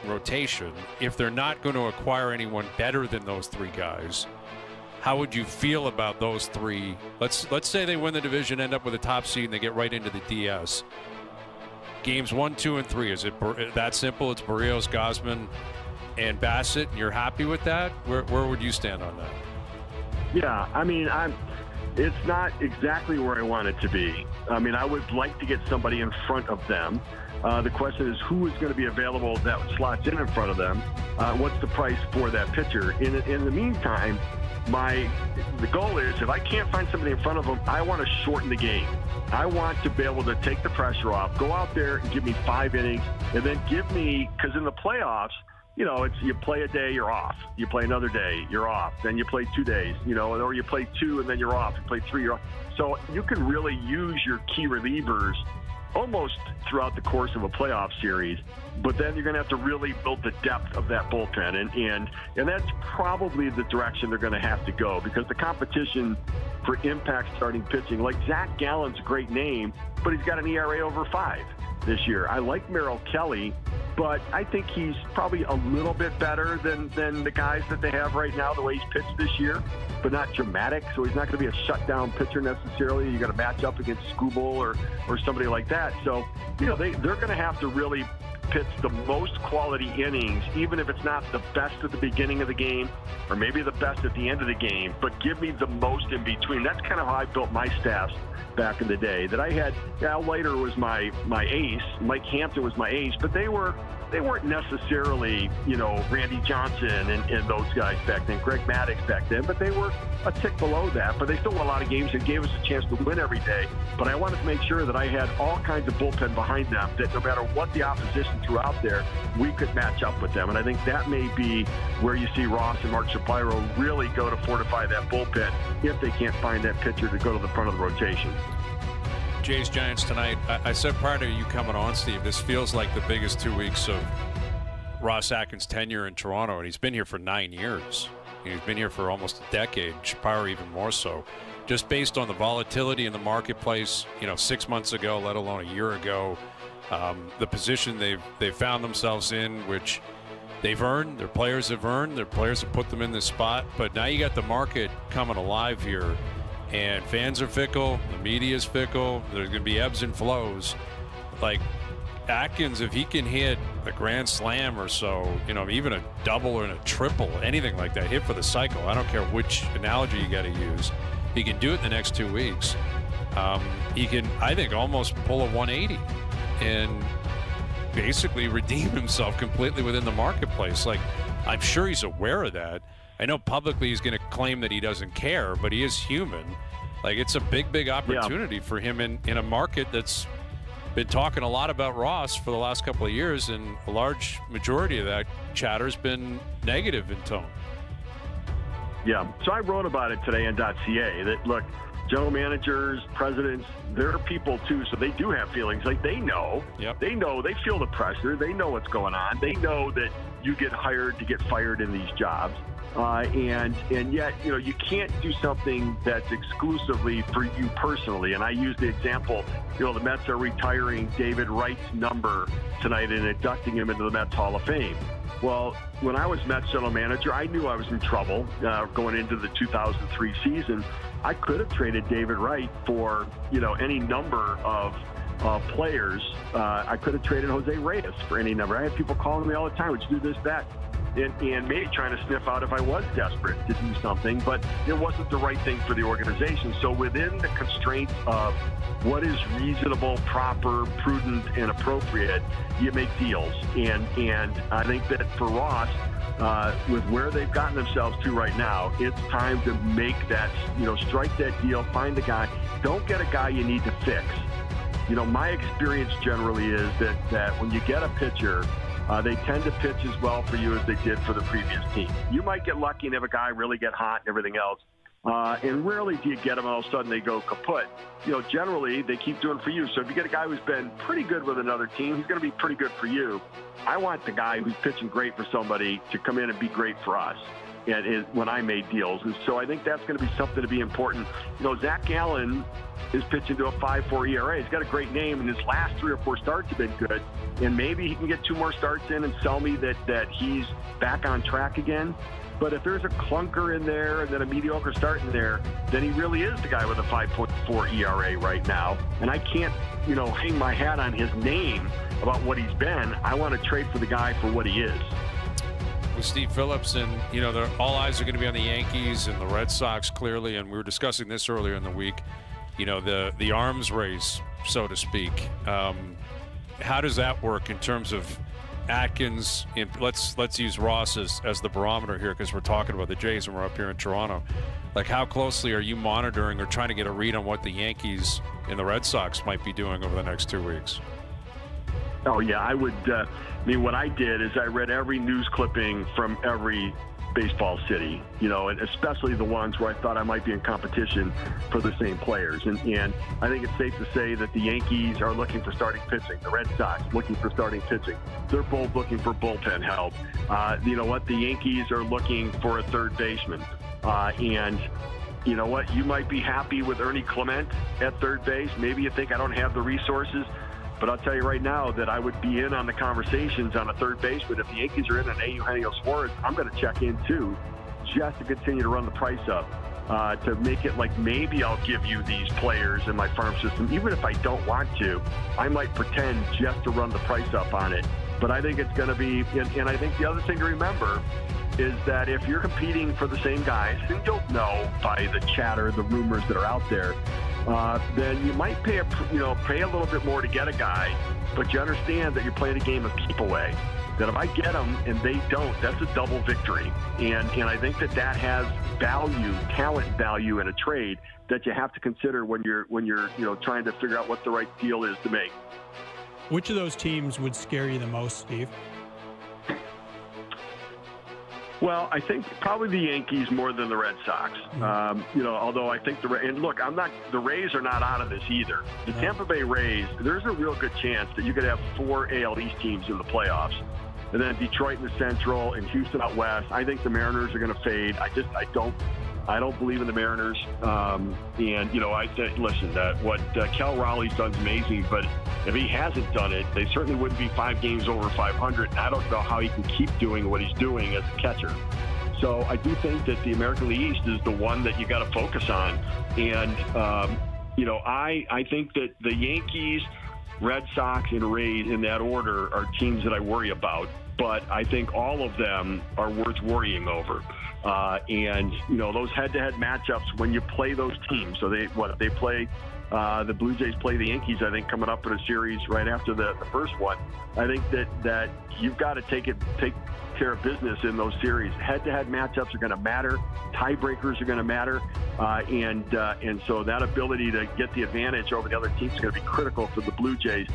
rotation, if they're not going to acquire anyone better than those three guys, how would you feel about those three? Let's say they win the division, end up with a top seed, and they get right into the DS. Games 1, 2, and 3, is it that simple? It's Barrios, Gausman, and Bassett, and you're happy with that? Where would you stand on that? Yeah, I mean, it's not exactly where I want it to be. I mean, I would like to get somebody in front of them. The question is, who is going to be available that slots in front of them? What's the price for that pitcher? In the meantime, the goal is, if I can't find somebody in front of them, I want to shorten the game. I want to be able to take the pressure off, go out there and give me 5 innings, and then give me, because in the playoffs, it's you play a day, you're off. You play another day, you're off. Then you play 2 days, or you play 2 and then you're off. You play 3, you're off. So you can really use your key relievers almost throughout the course of a playoff series, but then you're going to have to really build the depth of that bullpen, and that's probably the direction they're going to have to go, because the competition for impact starting pitching, like Zach Gallen's a great name, but he's got an ERA over 5 this year. I like Merrill Kelly, but I think he's probably a little bit better than the guys that they have right now, the way he's pitched this year, but not dramatic. So he's not going to be a shutdown pitcher necessarily. You got to match up against Skubal or somebody like that. So, they're going to have to really pitch the most quality innings, even if it's not the best at the beginning of the game or maybe the best at the end of the game, but give me the most in between. That's kind of how I built my staffs back in the day, that I had. Al Leiter was my ace, Mike Hampton was my ace, but they weren't necessarily, Randy Johnson and those guys back then, Greg Maddux back then, but they were a tick below that. But they still won a lot of games and gave us a chance to win every day. But I wanted to make sure that I had all kinds of bullpen behind them, that no matter what the opposition threw out there, we could match up with them. And I think that may be where you see Ross and Mark Shapiro really go to fortify that bullpen if they can't find that pitcher to go to the front of the rotation. Jays Giants tonight. I said prior to you coming on, Steve, this feels like the biggest 2 weeks of Ross Atkins' tenure in Toronto, and he's been here for 9 years. He's been here for almost a decade, Shapiro even more so. Just based on the volatility in the marketplace, 6 months ago, let alone a year ago, the position they've found themselves in, which they've earned, their players have put them in this spot, but now you got the market coming alive here. And fans are fickle, the media is fickle, there's going to be ebbs and flows. Like Atkins, if he can hit a grand slam or so, even a double or a triple, anything like that, hit for the cycle, I don't care which analogy you got to use, he can do it in the next 2 weeks. He can, I think, almost pull a 180 and basically redeem himself completely within the marketplace. Like, I'm sure he's aware of that. I know publicly he's going to claim that he doesn't care, but he is human. Like, it's a big opportunity for him in a market that's been talking a lot about Ross for the last couple of years, and a large majority of that chatter has been negative in tone. Yeah, so I wrote about it today on .ca that, look, general managers, presidents, they're people too, so they do have feelings. Like, they know. Yep. They know. They feel the pressure. They know what's going on. They know that you get hired to get fired in these jobs. And yet, you can't do something that's exclusively for you personally. And I use the example, the Mets are retiring David Wright's number tonight and inducting him into the Mets Hall of Fame. Well, when I was Mets general manager, I knew I was in trouble going into the 2003 season. I could have traded David Wright for, any number of players. I could have traded Jose Reyes for any number. I had people calling me all the time, would you do this, that? And maybe trying to sniff out if I was desperate to do something, but it wasn't the right thing for the organization. So within the constraints of what is reasonable, proper, prudent, and appropriate, you make deals. And I think that for Ross, with where they've gotten themselves to right now, it's time to make that, strike that deal, find the guy. Don't get a guy you need to fix. My experience generally is that when you get a pitcher, they tend to pitch as well for you as they did for the previous team. You might get lucky and have a guy really get hot and everything else. And rarely do you get them and all of a sudden they go kaput. Generally they keep doing for you. So if you get a guy who's been pretty good with another team, he's going to be pretty good for you. I want the guy who's pitching great for somebody to come in and be great for us. when I made deals. And so I think that's going to be something to be important. Zach Gallen is pitching to a 5.4 ERA. He's got a great name, and his last 3 or 4 starts have been good. And maybe he can get 2 more starts in and sell me that he's back on track again. But if there's a clunker in there and then a mediocre start in there, then he really is the guy with a 5.4 ERA right now. And I can't, hang my hat on his name about what he's been. I want to trade for the guy for what he is. With Steve Phillips, and all eyes are going to be on the Yankees and the Red Sox clearly, and we were discussing this earlier in the week. The arms race, so to speak. How does that work in terms of Atkins? Let's use Ross as the barometer here, because we're talking about the Jays and we're up here in Toronto. Like, how closely are you monitoring or trying to get a read on what the Yankees and the Red Sox might be doing over the next 2 weeks? Oh, yeah, I would. What I did is I read every news clipping from every baseball city, and especially the ones where I thought I might be in competition for the same players. And I think it's safe to say that the Yankees are looking for starting pitching. The Red Sox looking for starting pitching. They're both looking for bullpen help. You know what? The Yankees are looking for a third baseman. And you know what? You might be happy with Ernie Clement at third base. Maybe you think I don't have the resources. But I'll tell you right now that I would be in on the conversations on a third baseman. If the Yankees are in an Eugenio Suarez, I'm going to check in too, just to continue to run the price up, to make it like maybe I'll give you these players in my farm system. Even if I don't want to, I might pretend just to run the price up on it. But I think it's going to be, and I think the other thing to remember is that if you're competing for the same guys, and you'll know by the chatter, the rumors that are out there, then you might pay a little bit more to get a guy, but you understand that you're playing a game of keep away. That if I get them and they don't, that's a double victory. And I think that has value, talent value in a trade that you have to consider when you're trying to figure out what the right deal is to make. Which of those teams would scare you the most, Steve? Well, I think probably the Yankees more than the Red Sox. Although I think the Rays are not out of this either. The Tampa Bay Rays, there's a real good chance that you could have 4 AL East teams in the playoffs. And then Detroit in the Central and Houston out West. I think the Mariners are going to fade. I don't believe in the Mariners. What Cal Raleigh's done is amazing, but if he hasn't done it, they certainly wouldn't be 5 games over 500. And I don't know how he can keep doing what he's doing as a catcher. So I do think that the American League East is the one that you got to focus on. And, I think that the Yankees, Red Sox, and Rays in that order are teams that I worry about. But I think all of them are worth worrying over. Those head-to-head matchups when you play those teams. So they play the Blue Jays play the Yankees, I think, coming up in a series right after the first one. I think that you've got to take care of business in those series. Head-to-head matchups are going to matter. Tiebreakers are going to matter. And so that ability to get the advantage over the other teams is going to be critical for the Blue Jays.